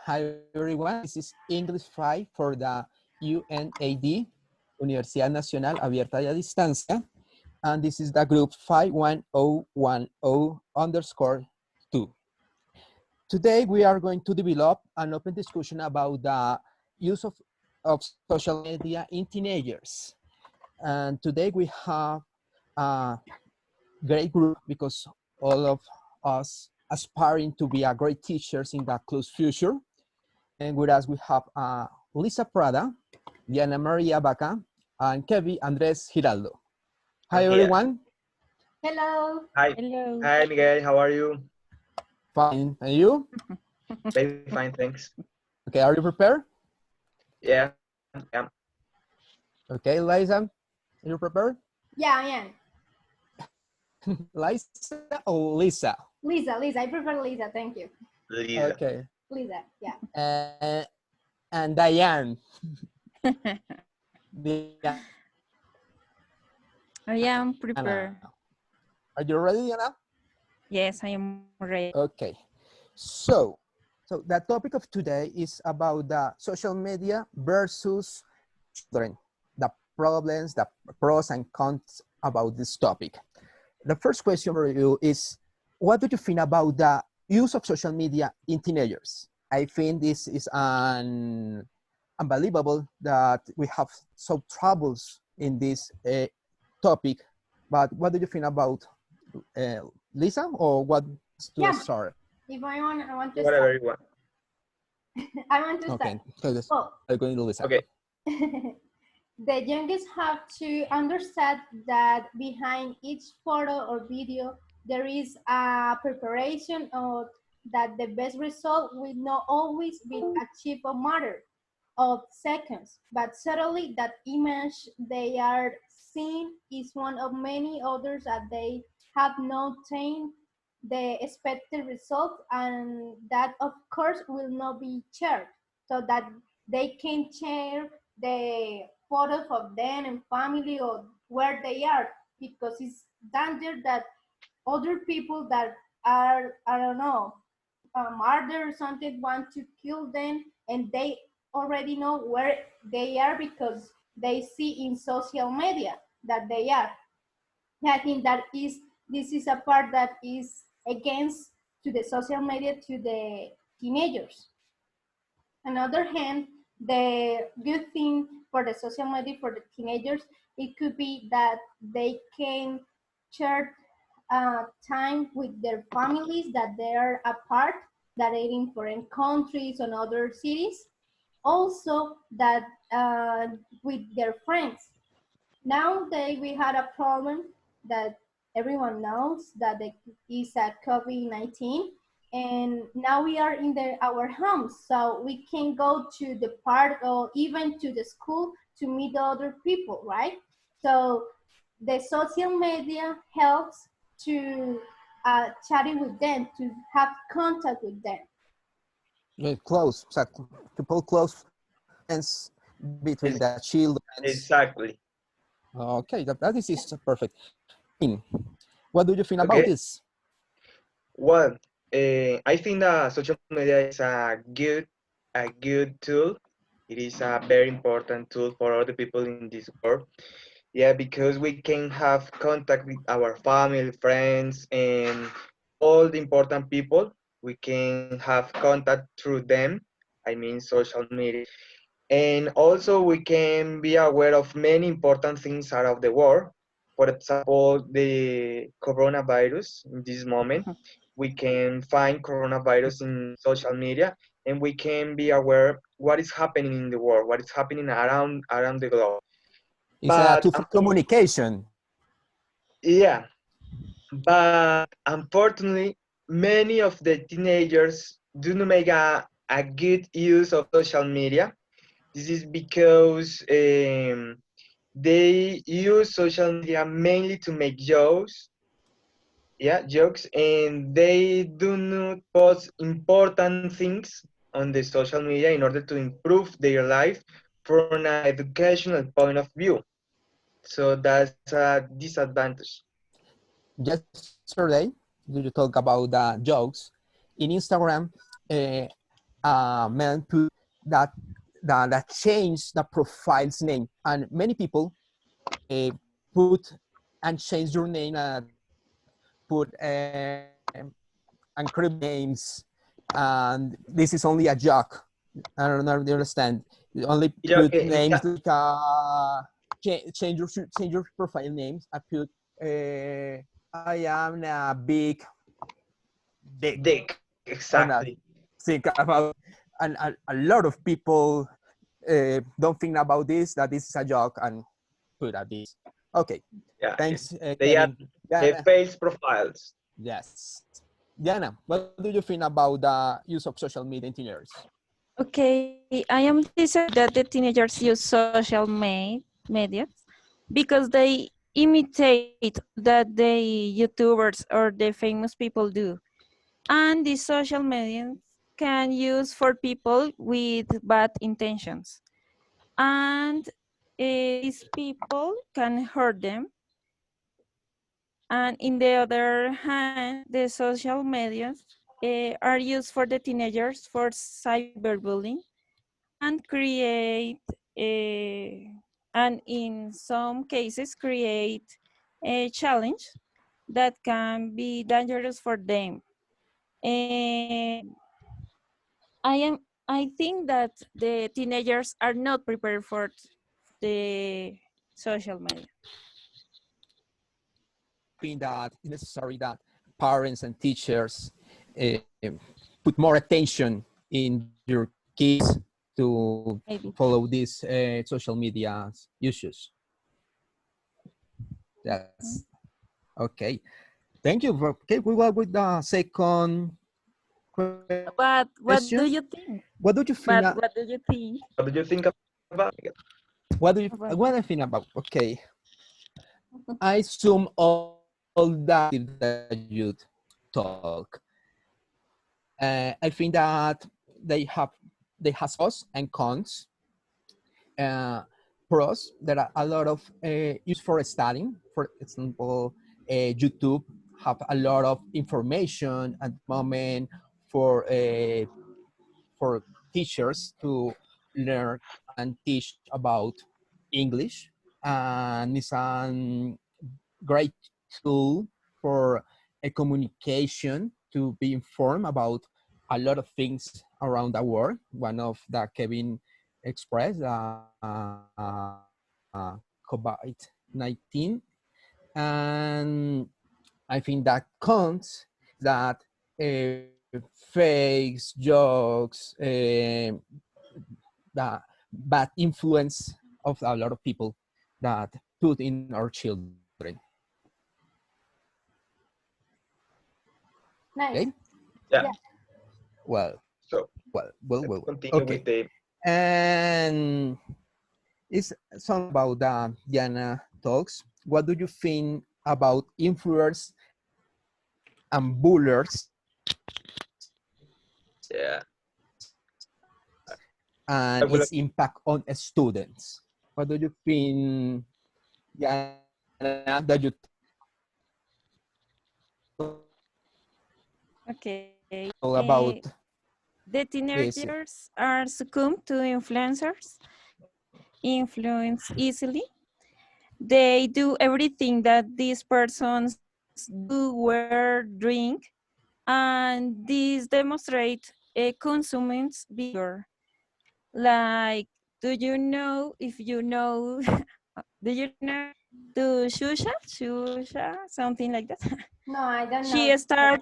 Hi everyone, this is English 5 for the UNAD, Universidad Nacional Abierta y a Distancia, and this is the group 51010_2. Today we are going to develop an open discussion about the use of social media in teenagers. And today we have a great group because all of us aspiring to be a great teachers in the close future. And with us we have Lisa Prada, Diana Maria Baca, and Kevin Andres Giraldo. Hi everyone. Hello. Hi. Hello. Hi, Miguel. How are you? Fine. And you? Very fine, thanks. Okay, are you prepared? Yeah. Okay, Liza, are you prepared? Yeah, I am. Liza or Lisa? Lisa. I prefer Lisa. Thank you. Lisa. Okay. Lisa, yeah. And Diane. I am prepared. Are you ready, Diana? Yes, I am ready. Okay. So the topic of today is about the social media versus children, the problems, the pros and cons about this topic. The first question for you is, what do you think about the use of social media in teenagers? I think this is unbelievable that we have some troubles in this topic, but what do you think about Lisa, or what to start? If I want to Whatever start. you want. I want to Okay, start. so I'm going to Lisa. Okay. The youngest have to understand that behind each photo or video, there is a preparation of that the best result will not always be achieved a matter of seconds, but certainly that image they are seeing is one of many others that they have not obtained the expected result, and that of course will not be shared, so that they can share the photos of them and family or where they are, because it's danger that other people that are, I don't know, murder or something, want to kill them, and they already know where they are because they see in social media that they are. I think that this is a part that is against to the social media to the teenagers. On the other hand, the good thing for the social media for the teenagers, it could be that they can share time with their families that they are apart, that are in foreign countries and other cities. Also, that with their friends. Nowadays, we had a problem that everyone knows that there is a COVID-19, and now we are in our homes, so we can go to the park or even to the school to meet other people, right? So the social media helps to chatting with them, to have contact with them. Close, exactly. People close friends between the children. Exactly. Okay, that is perfect. What do you think about Okay. this? Well, I think that social media is a good tool. It is a very important tool for all the people in this world. Yeah, because we can have contact with our family, friends, and all the important people. We can have contact through them. I mean, social media. And also we can be aware of many important things out of the world. For example, the coronavirus in this moment. We can find coronavirus in social media, and we can be aware what is happening in the world, what is happening around the globe. It's a But tool for communication. yeah, but unfortunately, many of the teenagers do not make a good use of social media. This is because they use social media mainly to make jokes, and they do not post important things on the social media in order to improve their life from an educational point of view. So that's a disadvantage. Yesterday, you talk about the jokes in Instagram. man put that changed the profile's name, and many people put and change your name, put encrypt names, and this is only a joke. I don't know if you understand. You only Yeah, put okay. names like change your profile names. I put I am a big dick. Dick, And I exactly. think about, and a lot of people don't think about this, that this is a joke, and put at this. Okay, Yeah, thanks, they add Kevin. Diana, face profiles. yes. Diana, what do you think about the use of social media in teenagers? Okay, I am disagree that the teenagers use social media because they imitate that the YouTubers or the famous people do. And the social media can use for people with bad intentions. And these people can hurt them. And in the other hand, the social medias are used for the teenagers for cyberbullying and create, and in some cases, create a challenge that can be dangerous for them. And I think that the teenagers are not prepared for the social media. Think that it's necessary that parents and teachers put more attention in your kids to Maybe. follow these social media issues. That's okay. Thank you. Okay, we go with the second But what do question. you think? What do you think? But what do you think What do you think about it? about What I think about? Okay, I assume all that you talk. I think that they have pros and cons. Pros, there are a lot of use for studying. For example, YouTube have a lot of information at the moment for teachers to learn and teach about English, and it's a great tool for a communication to be informed about a lot of things around the world. One of that Kevin expressed, COVID-19, and I think that counts that fakes, jokes, the bad influence of a lot of people that put in our children. Nice. Okay. Yeah. Well, So well. continue Okay. with the. And it's something about Diana talks. What do you think about influencers and bullies Yeah. I and will. its impact on students? What do you think, Diana, that you okay? talk about The this? teenagers are succumb to influencers, influence easily. They do everything that these persons do, wear, drink, and these demonstrate a consumers behavior. Like, do you know, if you know, do you know to Shusha, something like that? No, I don't know. She start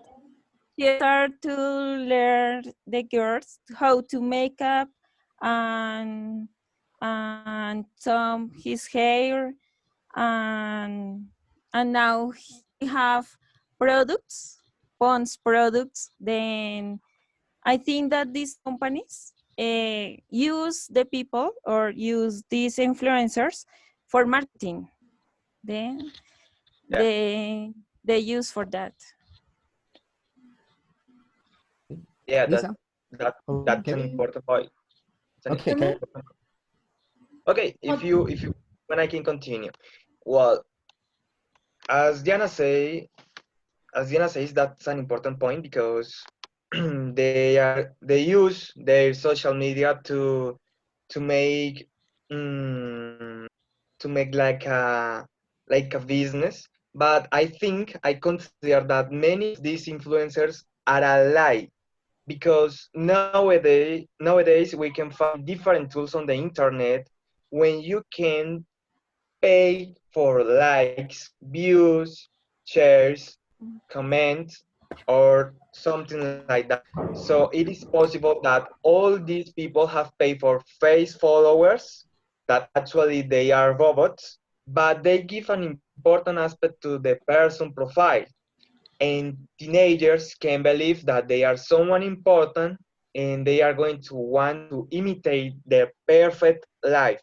to learn the girls how to make up and some his hair, and now he have products, Pond's products. Then I think that these companies use the people or use these influencers for marketing. Then Yeah. they use for that. Yeah. Lisa? That's an Okay. important point. It's an Okay. Mhm. important. Okay. If you when I can continue. Well, as Diana says, that's an important point because they use their social media to make to make like a business. But I think I consider that many of these influencers are a lie, because nowadays we can find different tools on the internet when you can pay for likes, views, shares, comments, or something like that. So it is possible that all these people have paid for face followers, that actually they are robots, but they give an important aspect to the person profile. And teenagers can believe that they are someone important, and they are going to want to imitate their perfect life,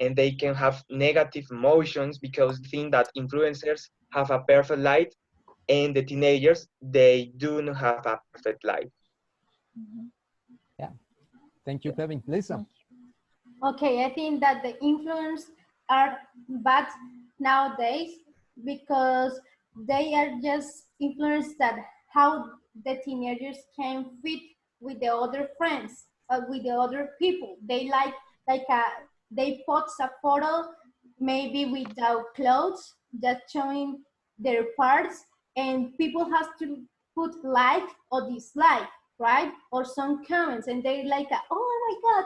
and they can have negative emotions because they think that influencers have a perfect life, and the teenagers, they do not have a perfect life. Yeah. Thank you, Kevin. Lisa. Okay, I think that the influence are bad nowadays because they are just influenced that how the teenagers can fit with the other friends, with the other people. They they post a photo maybe without clothes, just showing their parts, and people have to put like or dislike, right? Or some comments, and they're like, oh my God,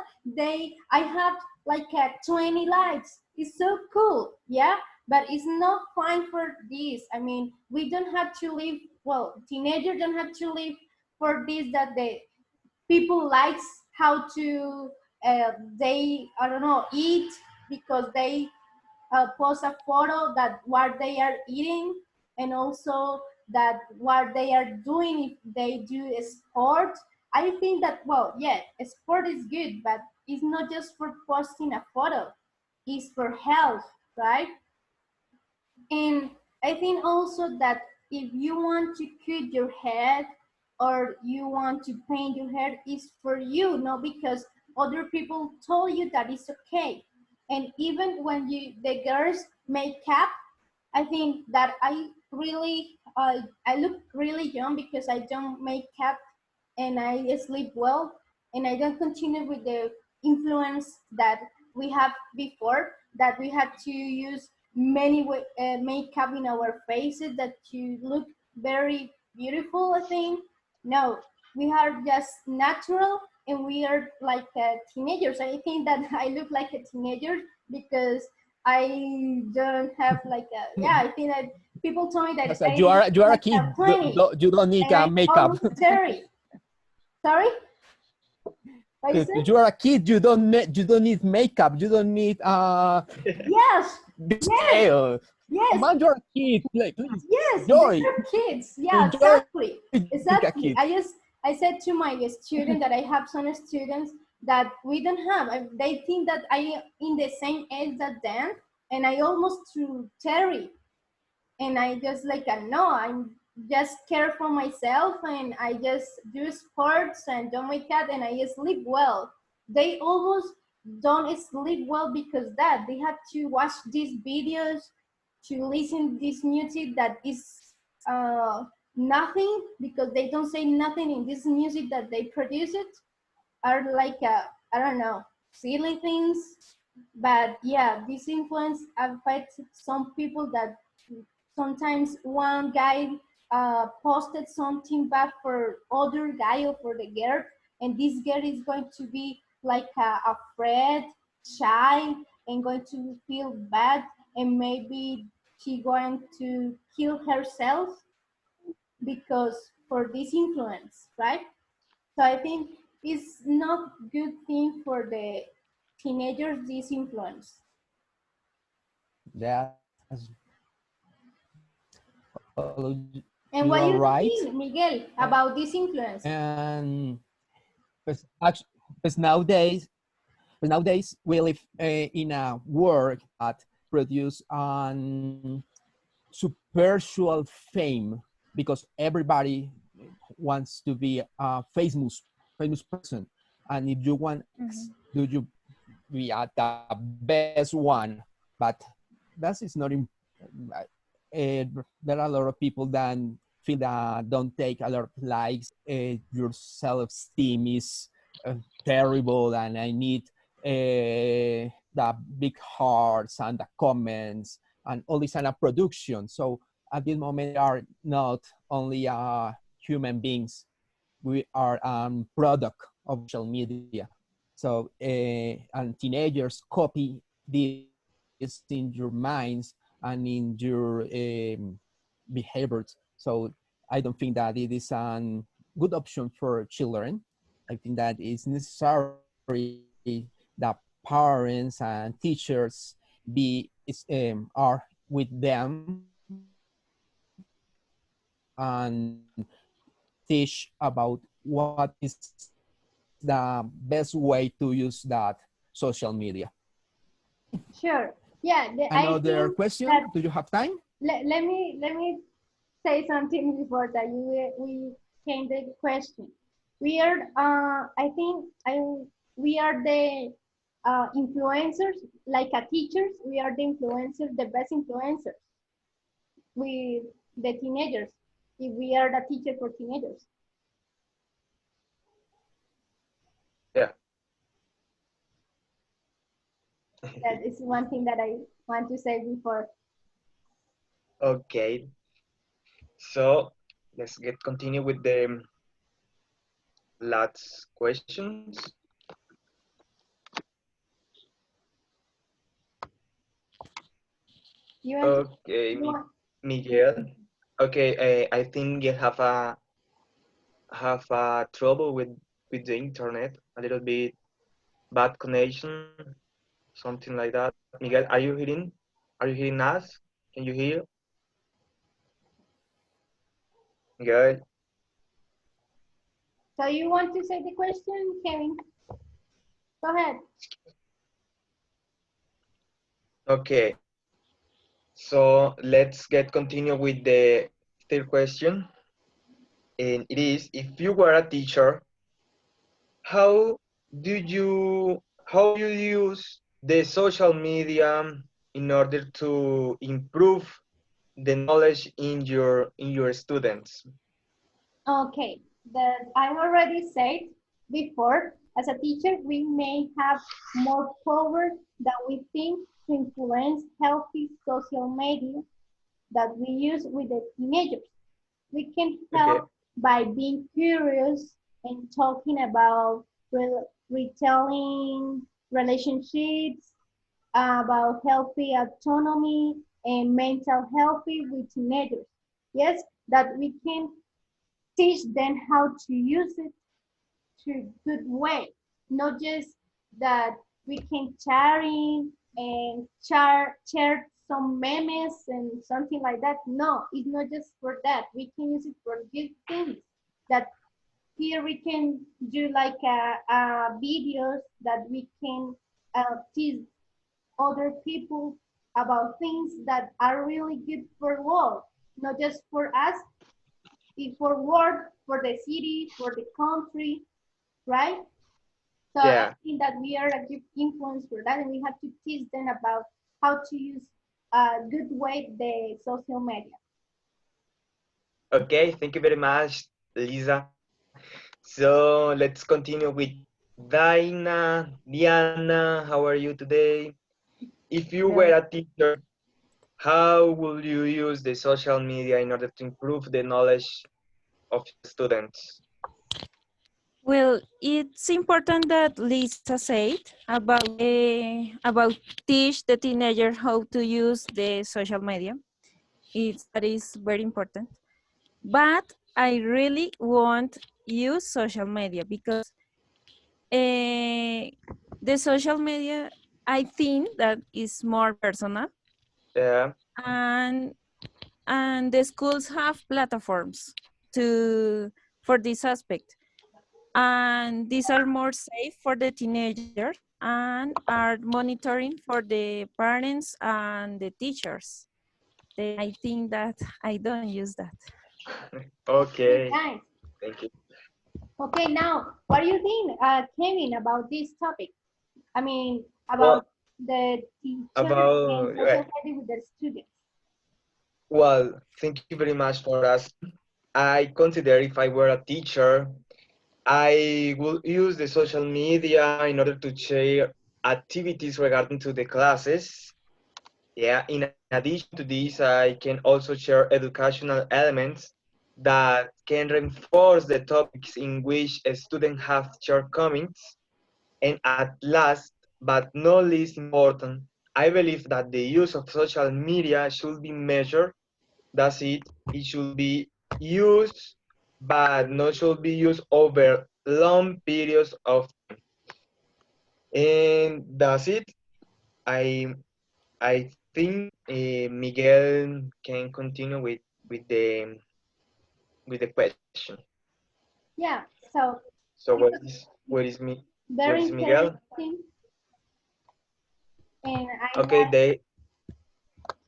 I have like 20 likes. It's so cool, yeah. But it's not fine for this. I mean, we don't have to live. Well, teenagers don't have to live for this. That the people likes how to they I don't know eat because they post a photo that what they are eating, and also that what they are doing if they do a sport. I think that, well, yeah, a sport is good, but it's not just for posting a photo, it's for health, right? And I think also that if you want to cut your head or you want to paint your hair, it's for you, not because other people told you that it's okay. And even when the girls make up, I think that I look really young because I don't make up and I sleep well, and I don't continue with the influence that we have before, that we had to use many makeup in our faces that to look very beautiful. I think no, we are just natural, and we are like teenagers. I think that I look like a teenager because I don't have like a, yeah. I think that people told me that So I you are look a like kid. a 20, You don't need and I'm makeup. almost 30. Sorry? What you say? You are a kid. You don't need makeup. You don't need Yes, big yes, scale. Come yes, on, you're a kid. Please yes, enjoy. they're kids. Yeah, Enjoy exactly. being a Exactly. kid. I said to my student that I have some students that we don't have. They think that I in the same age that them, and I almost to 30. And I just like, no, I'm just care for myself, and I just do sports and do my cat, and I sleep well. They almost don't sleep well because that they have to watch these videos, to listen this music that is nothing, because they don't say nothing in this music that they produce it, are like I don't know, silly things. But yeah, this influence affects some people that sometimes one guy posted something bad for other guy or for the girl, and this girl is going to be like afraid, shy, and going to feel bad, and maybe she going to kill herself because for this influence, right? So I think it's not good thing for the teenagers, this influence. That's And you what are you right. think, Miguel, about this influence? And pues, actually, pues nowadays, we live in a world that produce an superficial fame, because everybody wants to be a famous person, and if you want, do you be at the best one? But that is not. There are a lot of people that feel that don't take a lot of likes, your self-esteem is terrible, and I need the big hearts and the comments and all this kind of production. So at this moment, we are not only human beings, we are a product of social media. So and teenagers copy this in your minds and in your behaviors. So I don't think that it is a good option for children. I think that it's necessary that parents and teachers are with them and teach about what is the best way to use that social media. Sure. Yeah, I Another think question? that Do you have time? let me say something before that we came to the question. We are I think we are the influencers, like a teachers. We are the influencers, the best influencers with the teenagers. If we are the teacher for teenagers, Yeah. that is one thing that I want to say before. Okay. So let's get continue with the last questions. You want to, Okay, you want, Miguel. Okay, I think you have trouble with the internet, a little bit bad connection, something like that. Miguel, are you hearing? Are you hearing us? Can you hear? Miguel. so you want to say the question, Kevin? Go ahead. Okay. So let's get continue with the third question. And it is, if you were a teacher, how do you use the social media in order to improve the knowledge in your students? Okay, that I already said before, as a teacher, we may have more power than we think to influence healthy social media that we use with the teenagers. We can Okay. help by being curious and talking about retelling relationships, about healthy autonomy and mental health with teenagers. Yes, that we can teach them how to use it to good way, not just that we can sharing and share some memes and something like that. No, it's not just for that. We can use it for good things. That here we can do like videos that we can teach other people about things that are really good for the world, not just for us, for work, for the city, for the country, right? So I Yeah. think that we are a good influence for that, and we have to teach them about how to use a good way the social media. Okay. Thank you very much, Lisa. So let's continue with Diana. Diana, how are you today? If you were Hello. a teacher, how will you use the social media in order to improve the knowledge of students? Well, it's important that Lisa said about teach the teenager how to use the social media. That is very important. But I really won't use social media because the social media, I think that is more personal, Yeah. and the schools have platforms to for this aspect, and these are more safe for the teenager and are monitoring for the parents and the teachers. I think that I don't use that. Okay, Okay. nice. Thank you. Okay, now what do you think, Kevin, about this topic? I mean, about Well, the teachers and about social media with the students. well, thank you very much for asking. I consider if I were a teacher, I will use the social media in order to share activities regarding to the classes. Yeah, in addition to this, I can also share educational elements that can reinforce the topics in which a student have shortcomings. And at last, but not least important, I believe that the use of social media should be measured. That's it. It should be used, but not should be used over long periods of time. And that's it. I I think Miguel can continue with the with the question. Yeah, so So it was where very is Miguel? interesting, and I Okay, like they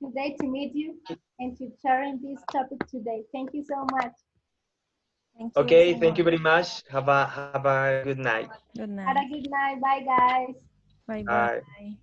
today to meet you and to sharing this topic today. Thank you so much. Thank you okay. so Thank you much. very much. Have a good night. Good Have night. a good night. Bye, guys. Bye Bye. bye.